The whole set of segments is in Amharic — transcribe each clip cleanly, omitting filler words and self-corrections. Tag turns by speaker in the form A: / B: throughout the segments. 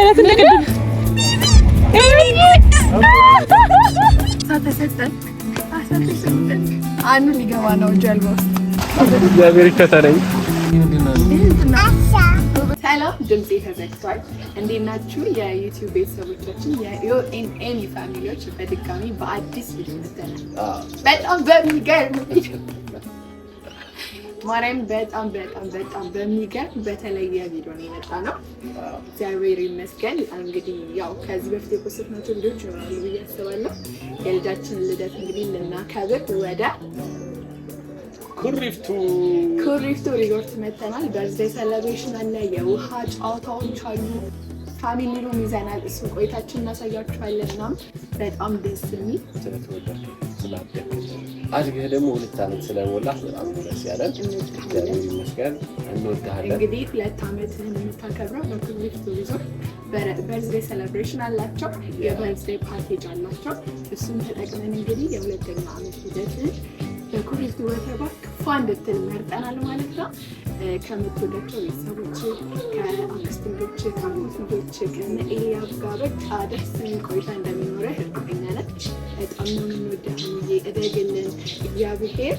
A: አይነት እንደቀደም
B: አንዱ ሊገባ ነው ጀልባ ውስጥ።
A: እግዚአብሔር ይከተለኝ።
B: ሰላም፣ ድምጼ ተዘግቷል። እንዴት ናችሁ የዩቲዩብ ቤተሰቦቻችን የኦኤንኤን ፋሚሊዎች? በድጋሚ በአዲስ ቪዲዮ መጥተናል። በጣም በሚገርም ቪዲዮ ማርያም፣ በጣም በሚገርም በተለየ ቪዲዮ ነው የመጣነው። እግዚአብሔር ይመስገን። እንግዲህ ያው ከዚህ በፊት የፖስትናቸው ቪዲዮዎች ይኖራሉ ብዬ አስባለሁ። የልጃችን ልደት እንግዲህ ልናከብር ወደ
A: ኩሪፍቱ
B: ሪዞርት መጥተናል። በርዝዴይ ሴሌብሬሽን አለ፣ የውሃ ጨዋታዎች አሉ፣ ፋሚሊ ሩም ይዘናል። እሱ ቆይታችን እናሳያችኋለን። እና በጣም ደስ የሚል
A: አድገህ ደግሞ 2 ዓመት ስለሞላህ በጣም ደስ ያለን። እግዚአብሔር ይመስገን። እንወድሃለን።
B: እንግዲህ 2 ዓመትህን የምታከብረው በኩሪፍቱ ሪዞርት በርዝዴይ ሴሌብሬሽን አላቸው፣ የበርዝዴይ ፓኬጅ አላቸው። እሱን ተጠቅመን እንግዲህ የ2ኛ ዓመት ልደትህን በኩሪፍቱ ወተር ፓርክ ፏ እንድትል መርጠናል ማለት ነው። ከምትወዳቸው ቤተሰቦች፣ ከአክስት ልጆች፣ ከአጎት ልጆች፣ ከነ ኤልያብ ጋር በቃ ደስ የሚል ቆይታ እንደሚኖረህ እርግጠኛ ነን። በጣም ነው የምንወደው። እደግልን። እግዚአብሔር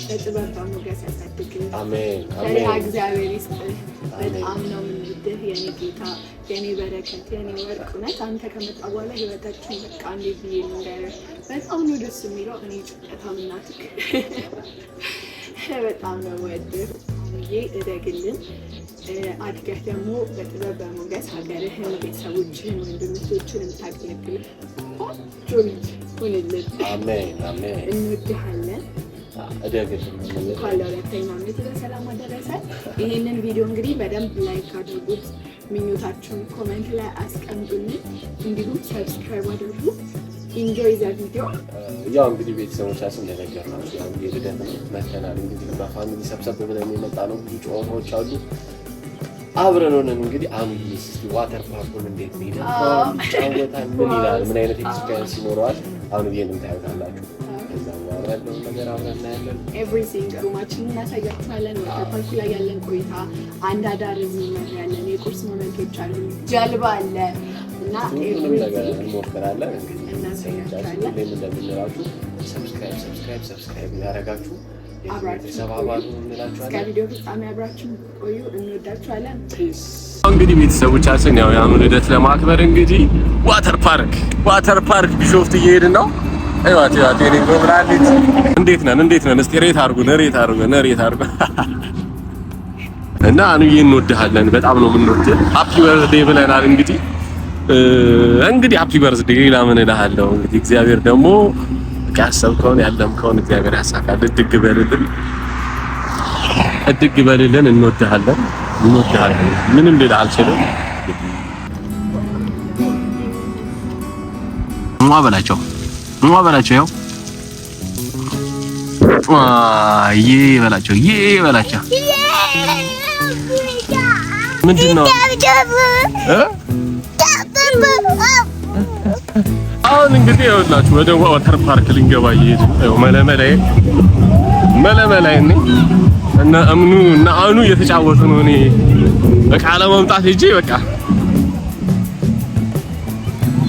B: በጥበብ ሞገስ ያሳድግህ።
A: አሜን።
B: ፈሪሃ እግዚአብሔር ይስጥህ። በጣም ነው የምንወድህ የኔ ጌታ፣ የኔ በረከት፣ የኔ ወርቅ። እውነት አንተ ከመጣ በኋላ ህይወታችን በቃ እንዴት ብዬ ልንገርህ፣ በጣም ነው ደስ የሚለው። እኔ ጭንቀታም እናትህ በጣም ነው የምወድህ። እደግልን። አድገህ ደግሞ በጥበብ በሞገስ ሀገርህን፣ ቤተሰቦችህን፣ ወንድሞችህን የምታገለግል ቆንጆ ልጅ ሁንልን።
A: አሜን አሜን።
B: እንወድሃለን።
A: እደግልን።
B: እንኳን ለ2ኛ ዓመት በሰላም አደረሰ። ይሄንን ቪዲዮ እንግዲህ በደንብ ላይክ አድርጉት፣ ምኞታችሁን ኮሜንት ላይ አስቀምጡልን፣ እንዲሁም ሰብስክራይብ አድርጉ። ኢንጆይ ዘ ቪዲዮ።
A: ያው እንግዲህ ቤተሰቦቻችን እንደነገርናችሁ ያው የልደት ነው መተናል። እንግዲህ በፋሚሊ ሰብሰብ ብለን የመጣ ነው። ብዙ ጨዋታዎች አሉ። አብረን ሆነን እንግዲህ አምስት ዋተር ፓርኩን እንዴት ነው ጫወታን፣ ምን ይላል፣ ምን አይነት ኤክስፒሪየንስ ይኖረዋል፣ አሁን ይሄንን ታዩታላችሁ። ከዛ በኋላ ያለው ነገር አብረን እናያለን።
B: ኤቭሪቲንግ ሩማችንን እናሳያችኋለን። ዋተር ፓርኩ ላይ ያለን ቆይታ፣ አንድ አዳር እዚህ ነው ያለን፣ የቁርስ ሞመንቶች አሉ፣ ጀልባ አለ እና
A: ሁሉንም ነገር እንሞክራለን። እንግዲህ
B: እናሳያችኋለን።
A: እንደምንላችሁ ሰብስክራይብ ያደረጋችሁ ቤተሰብ አባሉ እንላችኋለን።
B: እስከ ቪዲዮ ፍጻሜ አብራችሁ ቆዩ። እንወዳችኋለን።
A: እንግዲህ ቤተሰቦቻችን ያው ያኑ ልደት ለማክበር እንግዲህ ዋተር ፓርክ ቢሾፍት እየሄድን ነው። አይዋት ቴኒንግ ብራንዲት እንዴት ነን? እስቲ ሬት አድርጉን። እና አንዬ እንወድሃለን፣ በጣም ነው የምንወድህ። ሃፒ በርዝዴይ ብለናል። እንግዲህ ሃፒ በርዝዴይ ሌላ ምን እልሃለሁ። እንግዲህ እግዚአብሔር ደግሞ ያሰብከውን ያለምከውን እግዚአብሔር ያሳካል። እድግ በልልን። እንወድሃለን። ምንም ልል አልችልም። በላቸው ያው በላቸው ምንድን ነው አሁን እንግዲህ ይኸውላችሁ ወደ ዋተር ፓርክ ልንገባ እየሄድን ነው። መለመላይ እና እምኑ እና አኑ እየተጫወቱ ነው። እኔ በቃ ለማምጣት ሂጂ በቃ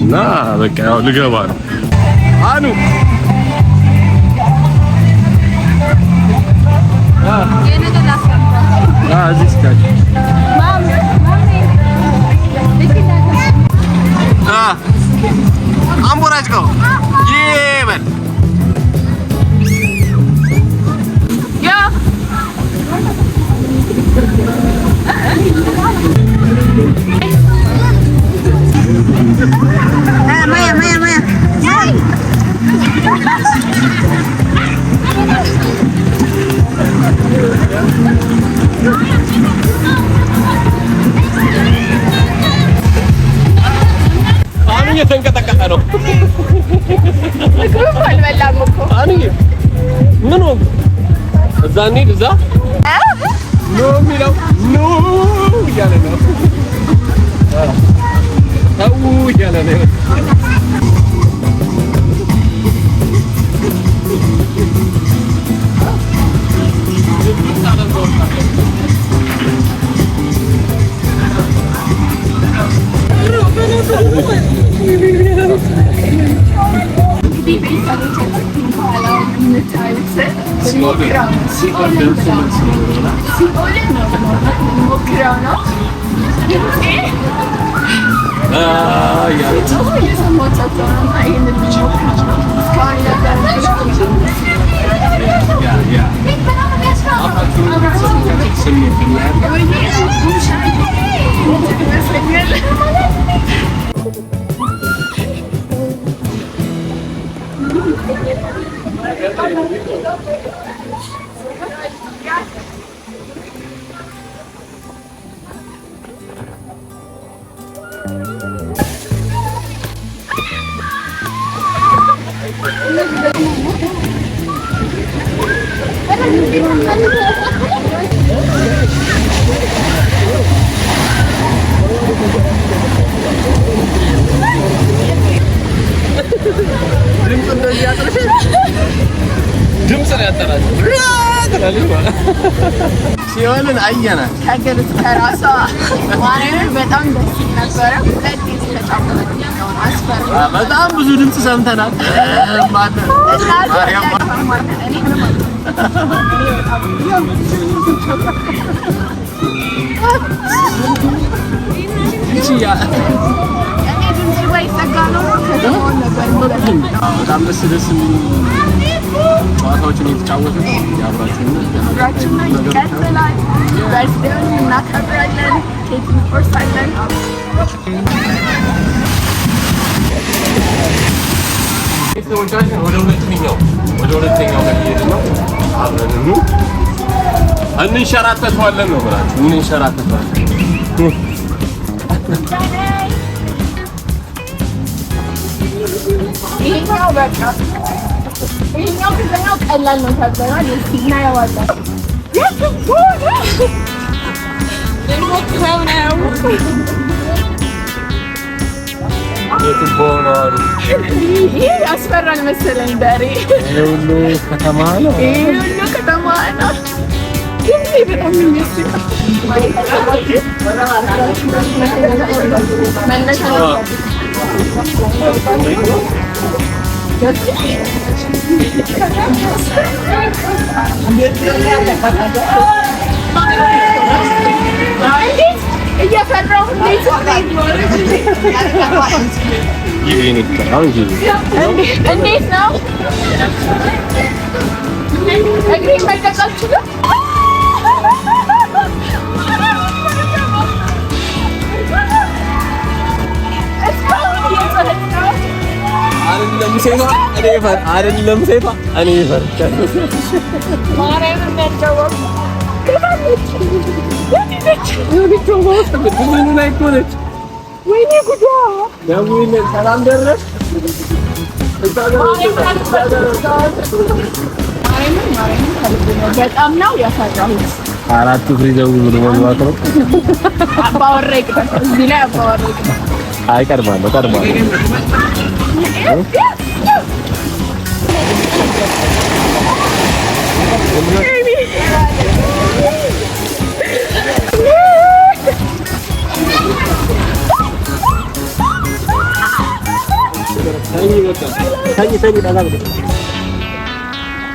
A: እና በቃ ያው ልገባ ነው። አኑ አምቦራጅ ነው ይበል ያ ማያ አሁን እየተንቀጠቀጠ ነው።
B: ምግብ አልበላም እኮ
A: አሁን ምን ሆነ? እዛ እንሂድ። እዛ ኖ የሚለው ኖ እያለ ነው። ተው እያለ ነው። ድምጽ ነው ያጠራች ሲሆንን አየናት
B: ከግር ከራሷ ማርያምን በጣም ደስ ነበረ።
A: በጣም ብዙ ድምጽ ሰምተናል። በጣም ደስ ጨዋታዎችን እየተጫወትን አብራችሁን
B: ይቀጥላል። በርዝዴውን እናከብራለን፣ ኬክ እንቆርሳለን።
A: ቤተሰቦቻችን ወደ ሁለተኛው እየሄድን ነው። አብረን እንንሸራተተዋለን ነው ብላችሁ እንንሸራተተዋለን።
B: ይሄኛው በቃ ይሄኛው ከዛኛው ቀላል ነው ተብሏል። እስኪ እናየዋለን። ይሄ ያስፈራል መሰለኝ። በሬ ይሄ ሁሉ ከተማ ነው። በጣም የሚያስቅ መነሻ እየፈራሁ እንዴት ነው እግሬ መልቀቃችሁ ነው? አይደለም ሴቷ እኔ ፈርቻለሁ። ማርያምን ነጨወቅ ወይኔ ጉዷ ደውይልን። ሰላም ደረስ በጣም ነው ያፈራሁት። አራቱ ፍሪ ደውሉ ብሎ ማለት ነው። አባወራ ይቅር እዚህ ላይ አባወራ ይቅር። አይ ቀድማለሁ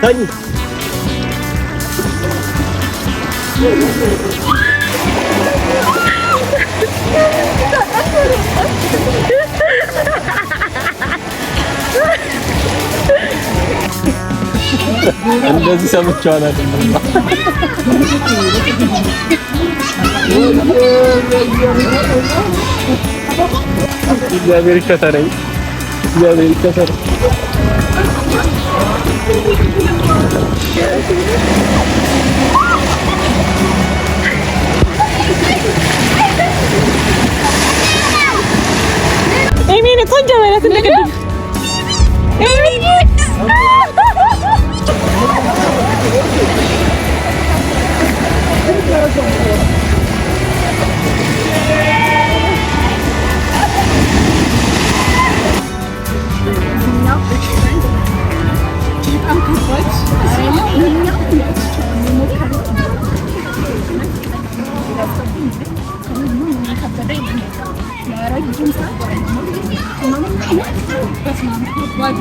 B: ተኝ እንደዚህ ሰምቻለሁ አይደል? እግዚአብሔር ይከተለኝ።
C: ኤሚን ቆንጆ ማለት እንደገና ኤሚን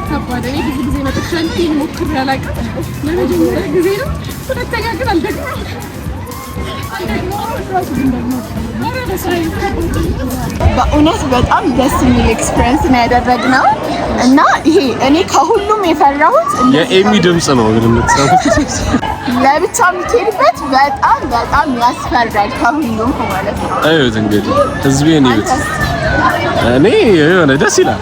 B: ከባድ እኔ ብዙ ጊዜ መጥቻለሁ ሞክሬ አላውቅም። ለመጀመሪያ ጊዜ ነው። ሁለተኛ ግን አልደግመውም።
D: በእውነት በጣም ደስ የሚል ኤክስፒሪየንስ ነው ያደረግነው እና ይሄ እኔ ከሁሉም የፈራሁት
A: የኤሚ ድምጽ ነው ግን የምትሰሙት
D: ለብቻ የምትሄድበት በጣም ያስፈራል ከሁሉም ማለት ነው።
A: አይሁት እንግዲህ ህዝቤን ይሁት እኔ የሆነ ደስ ይላል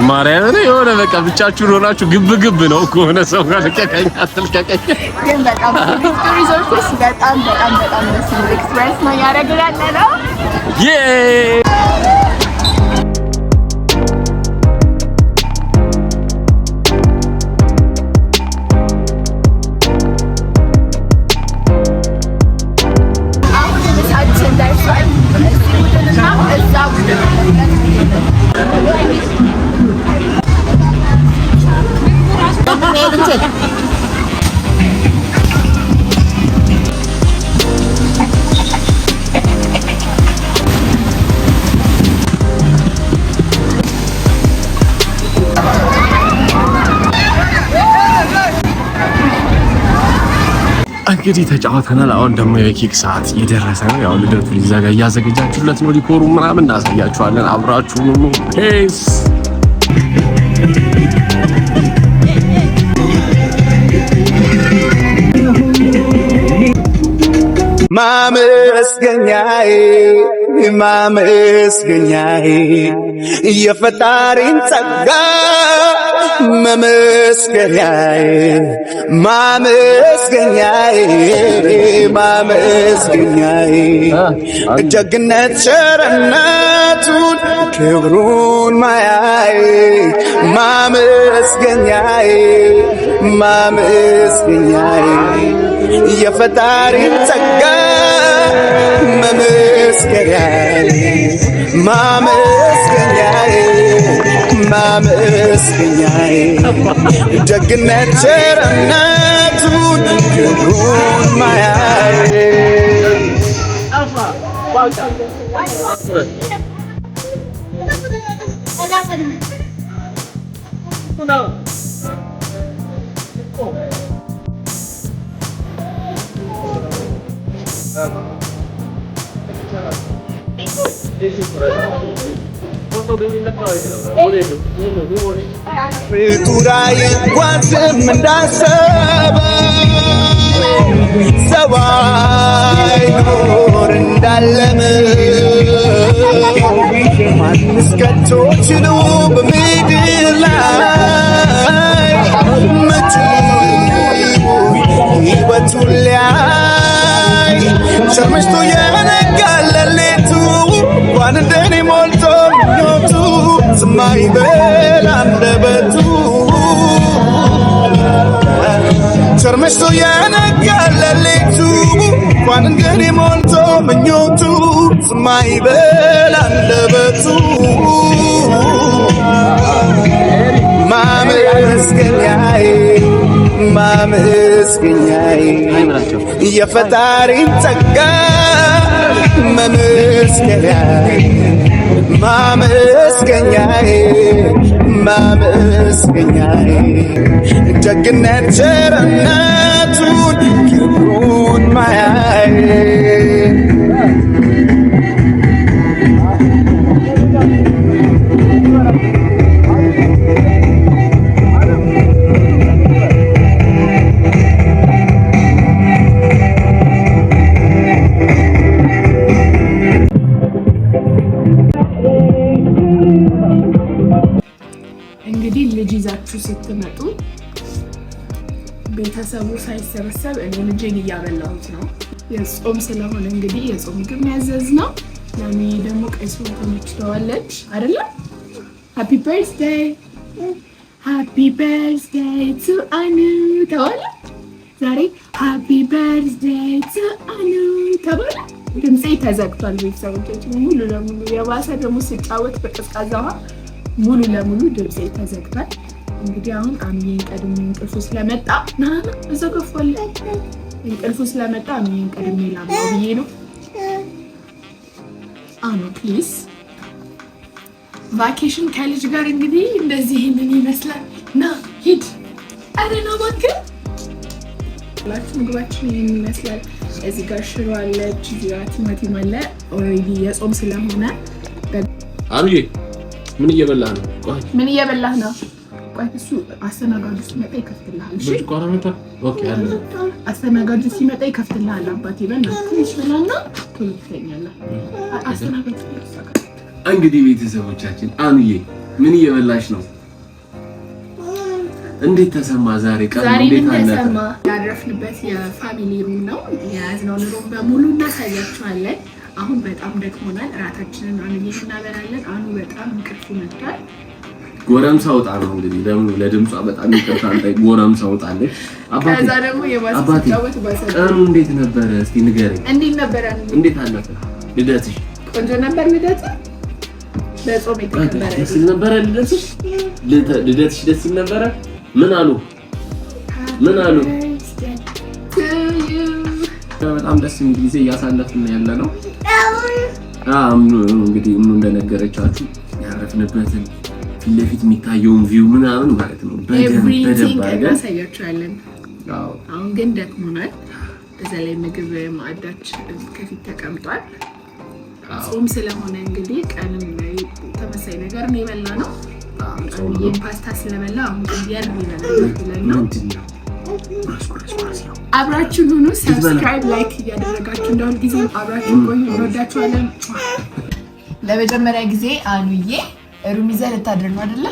A: ማርያምን የሆነ በቃ ብቻችሁን ሆናችሁ ግብ ነው ከሆነ ሰው ጋር ለቀቀኝ አትልቀቀኝ
D: ግን በጣም ሪዞርትስ በጣም ደስ የሚል ኤክስፒሪየንስ ነው ያደረግነው።
A: እንግዲህ ተጫውተናል። አሁን ደግሞ የኬክ ሰዓት እየደረሰ ነው። ያው ልደቱ እያዘጋጃችሁለት ነው። ዲኮሩ ምናምን እናሳያችኋለን። አብራችሁ ነው ፔስ
E: ማመስገኛዬ የፈጣሪን ጸጋ መመስገኛዬ ደግነት ቸርነቱን ክብሩን ማያዬ ማመስገኛዬ የፈጣሪን ጸጋ መመስገኛዬ ደግነት ቸርነቱን ክብሩን ማያዬ ፍጡራን ይጓዝም እንዳሰበ ሰው አይኖር እንዳለመ ማንስ ከቶ ችሎ በምድር ላይ ሕይወቱን ሊያይ ሸርምሽቶ የነጋለ ሌቱ እንኳን እንደኔ ሞልቶ ምኞቱ ዝም አይበል አንደበቱ ሸርምሽቶ የነጋለ ሌቱ እንኳን እንደኔ ሞልቶ ምኞቱ ዝም አይበል አንደበቱ ማመስገኛዬ የፈጣሪን ጸጋ መመስገኛዬ ደግነት ቸርነቱን ክብሩን ማያዬ
B: ስትመጡ ቤተሰቡ ሳይሰበሰብ እኔ ልጄን እያበላሁት ነው። የጾም ስለሆነ እንግዲህ የጾም ምግብ ያዘዝ ነው። ለኔ ደግሞ ቀይ ስር ተመችተዋለች አይደለ? ሃፒ በርዝዴይ ቱ አኑ ተባለ። ዛሬ ሃፒ በርዝዴይ ቱ አኑ ተባለ። ድምጼ ተዘግቷል። ቤተሰቦቻችን ሙሉ ለሙሉ የባሰ ደግሞ ስጫወት በቀዝቃዛ ውሃ ሙሉ ለሙሉ ድምጼ ተዘግቷል። እንግዲህ አሁን አሚን ቀድሜ እንቅልፉ ስለመጣ እዛ ገፏል። እንቅልፉ ስለመጣ አሚን ቀድሜ ላምጣው ብዬ ነው። ፕሊዝ ቫኬሽን ከልጅ ጋር እንግዲህ እንደዚህ ይሄንን ይመስላል። ና ሂድ አረና እባክህ ሁላችሁ ምግባችን ይሄን ይመስላል። እዚህ ጋር ሽሮ አለች፣ እዚህ ጋር ቲማቲም አለ። ኦሬዲ የጾም ስለሆነ
A: አብዬ ምን እየበላህ ነው? ቆይ
B: ምን እየበላህ ነው? ቆይ እሱ አስተናጋጁ ሲመጣ ይከፍትልሃል። እሺ
A: ቆራረታ ኦኬ አለ
B: አስተናጋጁ ሲመጣ ይከፍትልሃል። አባቴ በእናትህ በላና ቶሎ ትተኛለህ። አስተናጋጁ
A: እንግዲህ ቤተሰቦቻችን አኑዬ ምን እየበላሽ ነው? እንዴት ተሰማ ዛሬ ቀን እንዴት
B: ተሰማ? ያረፍንበት የፋሚሊ ሩም ነው የያዝነው። ሩም በሙሉ እናሳያችኋለን። አሁን በጣም ደክሞናል። እራታችንን አኑዬ እናበላለን። አኑ በጣም እንቅልፍ መጥቷል።
A: ጎረምሳ ወጣ ነው እንግዲህ ደግሞ ለድምጿ በጣም ይቀርታል። ጎረምሳ ወጣለች። አባቴ
B: ከዛ ደግሞ የባሰ ጫወት ባሰ።
A: ቀኑ እንዴት ነበረ? እስቲ ንገረኝ።
B: እንዴት ነበረ?
A: እንዴት አለፈ ልደትሽ?
B: ቆንጆ ነበር ልደት። በጾም የተከበረ
A: ደስ ይል ነበረ ልደትሽ? ልደትሽ ደስ ይል ነበረ? ምን አሉ? በጣም ደስ የሚል ጊዜ እያሳለፍን ያለ ነው። እንግዲህ እንደነገረቻችሁ ያረፍንበትን ፊት ለፊት የሚታየውን ቪው ምናምን ማለት ነው በደንብ
B: እናሳያችኋለን። አሁን ግን ደክሞናል። በዛ ላይ ምግብ ማዕዳችን ከፊት ተቀምጧል። ጾም ስለሆነ እንግዲህ ቀንም ላይ ተመሳሳይ ነገር ነው የበላነው። ፓስታ ስለበላ አሁን ቀየር ይበላል። አብራችሁን ሁኑ። ሰብስክራይብ ላይክ እያደረጋችሁ እንደሁል ጊዜ አብራችሁን ቆዩ። እንወዳችኋለን። ለመጀመሪያ ጊዜ አኑዬ ሩም ይዘህ ልታድር ነው አይደለ?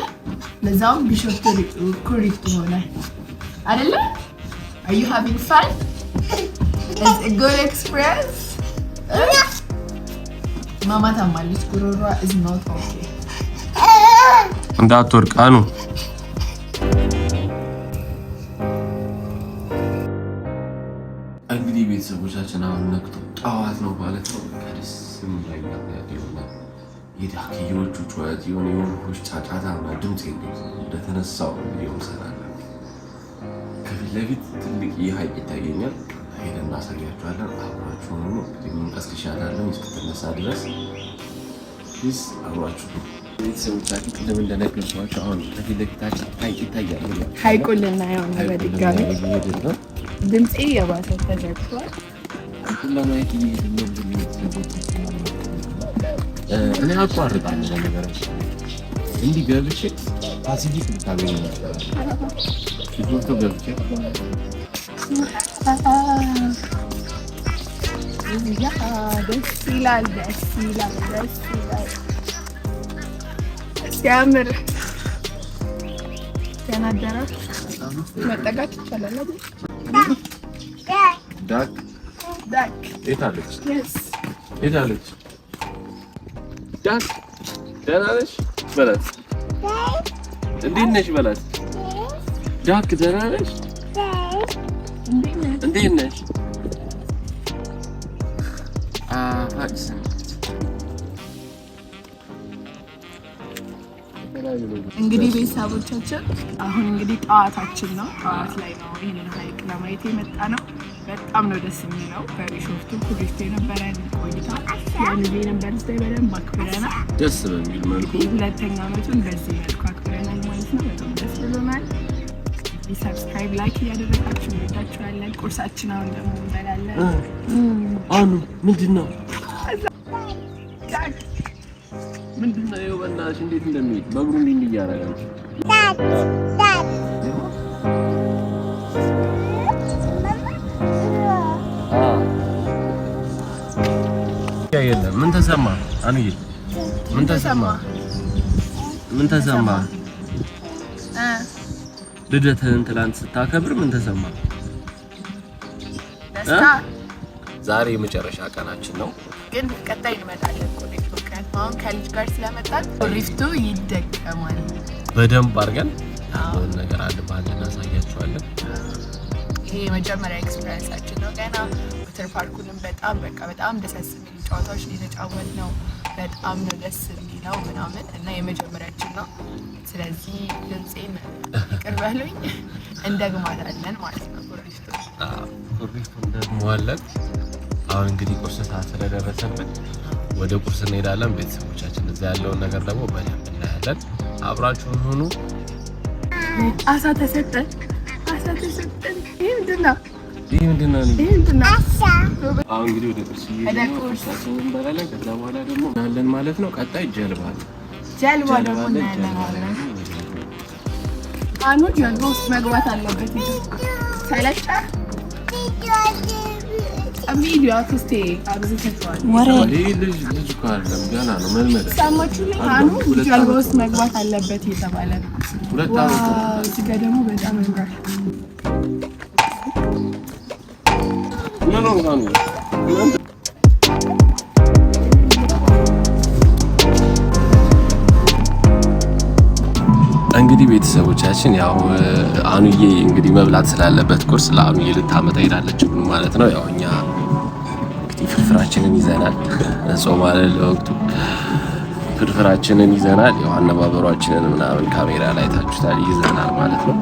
B: ለዛውም ቢሾፍቱ ኩሪፍቱ ሆነ አይደለ? Are you having fun? It's a good experience? ማማ ታማለች። ጉሮሯ is not okay.
A: እንዳትወርቅ አኑ። እንግዲህ ቤተሰቦቻችን አሁን ነክቶ ጠዋት ነው ማለት ነው። ደስ የሚል የሆነ የዳክዬዎቹ ጩኸት የሆነ የወፎች ጫጫታ እና ድምፅ እንደተነሳው ቪዲዮ እንሰራለን። ከፊት ለፊት ትልቅ ሐይቅ ይታየኛል። ሄደን እናሳያችኋለን። አብራችሁ ሆኖ እንቀስቅሻታለን እስክትነሳ ድረስ ፕሊዝ አብራችሁ ቤተሰቦቻችን ቅድም እንደነገርኳቸው አሁን ከፊት ለፊታችን ሐይቅ ይታያል።
B: ሐይቁን ልናየው ነው በድጋሚ። ድምፄ የባሰ ተዘግቷል።
A: ለማየት እየሄድን ነው። እኔ አቋርጣለሁ ነገራችን እንዲህ ገብቼ ፓሲፊክ ልታገኝ ነበር። ፊቶቶ ገብቼ
B: ደስ ይላል። ሲያምር ሲያናደራ መጠጋት ይቻላል።
A: ዳክ የት አለች? ዳክ ደህና ነሽ በላት። እንዴት ነሽ በላት። ዳክ ደህና ነሽ? እንዴት ነሽ?
B: እንግዲህ ቤተሰቦቻችን አሁን እንግዲህ ጠዋታችን ነው። ጠዋት ላይ ነው ይህንን ሐይቅ ለማየት የመጣ ነው። በጣም ነው ደስ የሚለው። በቢሾፍቱ ኩሪፍቱ የነበረን ቆይታ ያንዴ ነበር ስታይ በደንብ አክብረናል።
A: ደስ በሚል መልኩ
B: ሁለተኛ ዓመቱን በዚህ መልኩ አክብረናል ማለት ነው። በጣም ደስ ብሎናል። ሰብስክራይብ ላይክ እያደረጋችሁ እንወዳችኋለን። ቁርሳችን አሁን ደግሞ እንበላለን።
A: አኑ ምንድን ነው ይኸው በእናትሽ እንዴት እንደሚሄድ በእግሩ እንዲህ እያደረገ ነው። የለም ምን ተሰማ አንዬ? ምን ተሰማ? ልደትህን ትላንት ስታከብር ምን ተሰማ?
B: ደስታ።
A: ዛሬ የመጨረሻ ቀናችን ነው፣
B: ግን ቀጣይ እንመጣለን። አሁን ከልጅ ጋር ስለመጣን ኩሪፍቱ ይደገማል።
A: በደንብ አድርገን ያለውን ነገር አለ ባህል እናሳያችኋለን።
B: ይሄ የመጀመሪያ ኤክስፒሪየንሳችን ነው። ገና ወተር ፓርኩንም በጣም ደስ የሚሉ ጨዋታዎች እየተጫወትን ነው። በጣም ነው ደስ የሚለው ምናምን እና የመጀመሪያችን ነው። ስለዚህ ድምፄን ይቅር በሉኝ፣ እንደግማታለን ማለት ነው።
A: ኩሪፍቱ እንደግመዋለን። አሁን እንግዲህ ቁርስ ሰዓት ስለደረሰብን ወደ ቁርስ እንሄዳለን። ቤተሰቦቻችን እዛ ያለውን ነገር ደግሞ በደንብ እንመለሳለን። አብራችሁን ሁኑ።
B: አሳ ተሰጠን። ይሄ ምንድን ነው?
A: አሁን እንግዲህ ወደ ቁርስ እየሄድን እንበላለን። ከዛ በኋላ ደግሞ እናለን ማለት ነው። ቀጣይ ጀልባ
B: ደግሞ እናያለን ማለት ነው። አኑ ጀልባ ውስጥ መግባት አለበት። ሰለቻ አሚዲያ ክስቴ አብዝተቷል።
A: ወሬ ልጅ ካለም ገና ነው መልመድ።
B: ሳማችሁ አኑ ጀልባ ውስጥ መግባት አለበት የተባለ ነው።
A: ሁለት አመት ነው።
B: እዚህ ጋር ደግሞ በጣም እንጋር
A: ምን ነው ጋር እንግዲህ ቤተሰቦቻችን ያው አኑዬ እንግዲህ መብላት ስላለበት ቁርስ ለአኑዬ ልታመጣ ሄዳለች ማለት ነው። ያው እኛ እንግዲህ ፍርፍራችንን ይዘናል። ጾም አይደል ወቅቱ ፍርፍራችንን ይዘናል። ያው አነባበሯችንን ምናምን ካሜራ ላይ ታችሁታል ይዘናል ማለት ነው።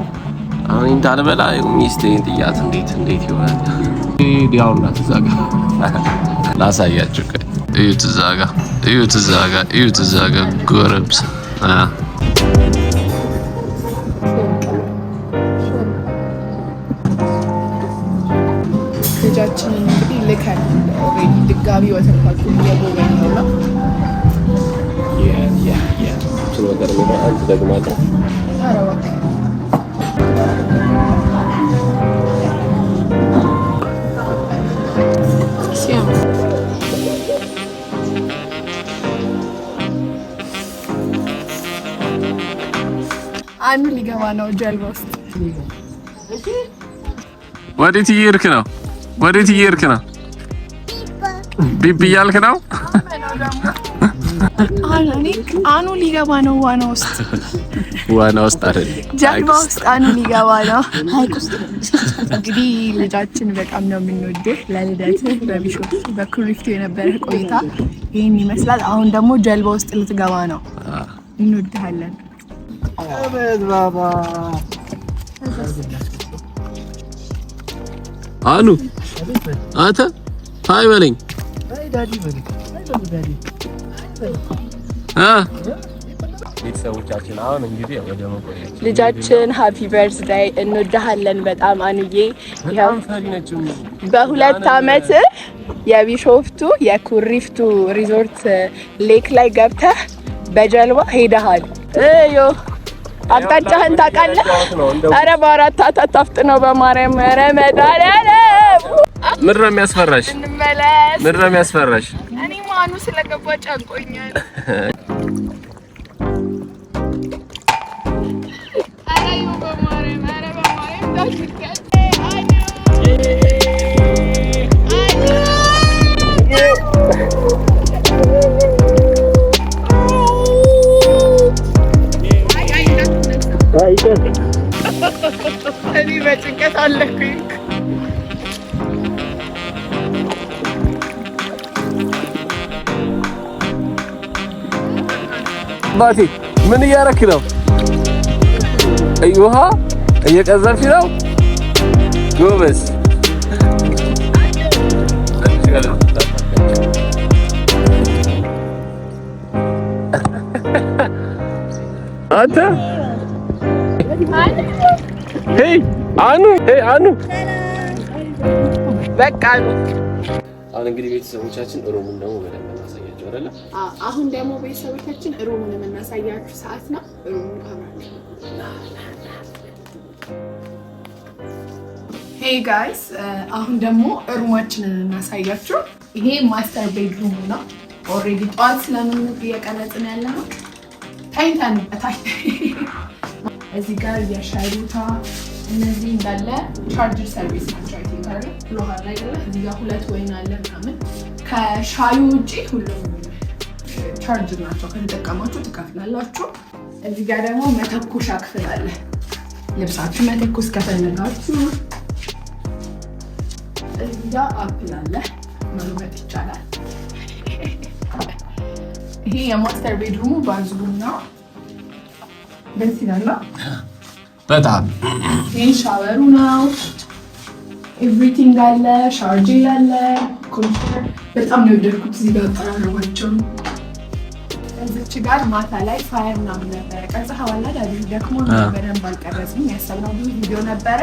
A: አሁን እንታልበላ ሚስቴን ጥያት እንዴት ይሆናል? ዲያውና ተዛጋ ላሳያችሁ። እዩት ተዛጋ ጎረብስ
B: ልጃችንን እንግዲህ ልከን ኦልሬዲ ድጋሚ ወተር ፓርክ እየጎበኘው ነው።
A: ነገር ነው አንተ ደግማታ
B: አረዋክ ሲያም አኑ ሊገባ ነው ጀልባ ውስጥ።
A: ወዴት እየሄድክ ነው? ቢቢ እያልክ ነው?
B: አኑ ሊገባ ነው ዋና ውስጥ
A: አይደል?
B: ጀልባ ውስጥ አኑ ሊገባ ነው ሀይቅ ውስጥ። እንግዲህ ልጃችን በጣም ነው የምንወደው። ለልደት በቢሾፍቱ በኩሪፍቱ የነበረ ቆይታ ይህን ይመስላል። አሁን ደግሞ ጀልባ ውስጥ ልትገባ ነው። እንወድሃለን
A: ባባ አኑ አንተ ሃይ በለኝ። ቤተሰቦቻችን አሁን እንግዲህ ወደ መቆየት
B: ልጃችን ሃፒ በርዝዴይ እንወድሃለን በጣም አንዬ። ያው በ2 አመት የቢሾፍቱ የኩሪፍቱ ሪዞርት ሌክ ላይ ገብተህ በጀልባ ሄደሃል። እዮ አቅጣጫህን ታውቃለህ? ኧረ በአራት አታፍጥ ነው በማርያም ኧረ መድኃኒዓለም።
A: ምንድን ነው የሚያስፈራሽ?
B: እንመለስ።
A: ምንድን ነው የሚያስፈራሽ?
B: እኔ ማኑ ስለገባ ጨንቆኛል። እኔ በጭንቀት አለኩኝ።
A: ባቲ ምን እያረክ ነው? ውሃ እየቀዘፍሽ ነው? ጎበዝ። አንተ ሄይ አኑ በቃ አሁን እንግዲህ ቤተሰቦቻችን ሩሙን ደግሞ በደንብ እናሳያቸው አይደለ?
B: አሁን ደግሞ ቤተሰቦቻችን ሩሙን የምናሳያችሁ ሰዓት ነው። ሩሙን አብራችሁ ሄይ ጋይስ፣ አሁን ደግሞ ሩማችንን እናሳያችሁ። ይሄ ማስተር ቤድሩም ነው። ኦልሬዲ ጠዋት ስለምን እየቀረጽን ያለ ነው ታይታንበታል። እዚህ ጋር የሻይ ቦታ፣ እነዚህ እንዳለ ቻርጀር ሰርቪስ ናቸው። አይቲንካሪ ፍሎሃር ላይ አይደለ? እዚህ ጋር 2 ወይን አለ ምናምን። ከሻዩ ውጪ ሁሉም ቻርጅ ናቸው። ከተጠቀማችሁ ትከፍላላችሁ። እዚህ ጋር ደግሞ መተኮሻ ክፍል አለ። ልብሳችሁ መተኮስ ከፈለጋችሁ እዚህ ጋር አፕል አለ፣ መልበጥ ይቻላል። ይሄ የማስተር ቤድሩሙ ባዝሩም ነው። ደስ ይላል
A: በጣም።
B: ይሄ ሻወሩ ነው። ኤቭሪቲንግ አለ፣ ሻወር ጄል አለ፣ ኮምፒውተር። በጣም ነው የወደድኩት እዚህ ጋር አቀራረባቸው። እዚች ጋር ማታ ላይ ፋየር ምናምን ነበረ ቀርጸኸዋል አይደል? ደግሞ በደንብ አልቀረጽም። ያሰብነው ብዙ ቪዲዮ ነበረ።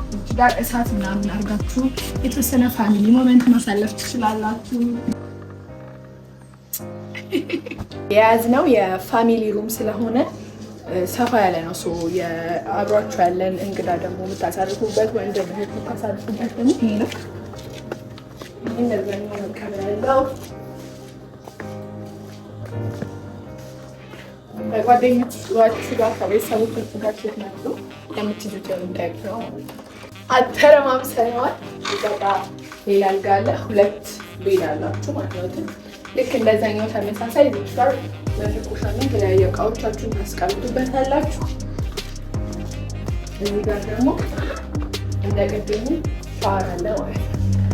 B: እዚች ጋር እሳት ምናምን አድርጋችሁ የተወሰነ ፋሚሊ ሞመንት ማሳለፍ ትችላላችሁ። የያዝነው የፋሚሊ ሩም ስለሆነ ሰፋ ያለ ነው። የአብሯችሁ ያለን እንግዳ ደግሞ የምታሳርፉበት ወይም ደግሞ የምታሳርፉበት ደግሞ ይሄ ነው። እንደዚህ ነው ከበላው ጓደኞች ጋር ከቤተሰቦች ጋር ስትመጡ የምትይዙት የምንጠይቅ ነው። አተረማምሰነዋል። እዛ ሌላ አልጋ አለ። 2 ቤድ አላችሁ ማለት ነው። ልክ እንደዛኛው ተመሳሳይ እዚህ ጋር መድረኮሻና የተለያዩ እቃዎቻችሁን ታስቀምጡበታላችሁ። እዚህ ጋር ደግሞ እንደገደሙ ሻወር አለ ማለት ነው።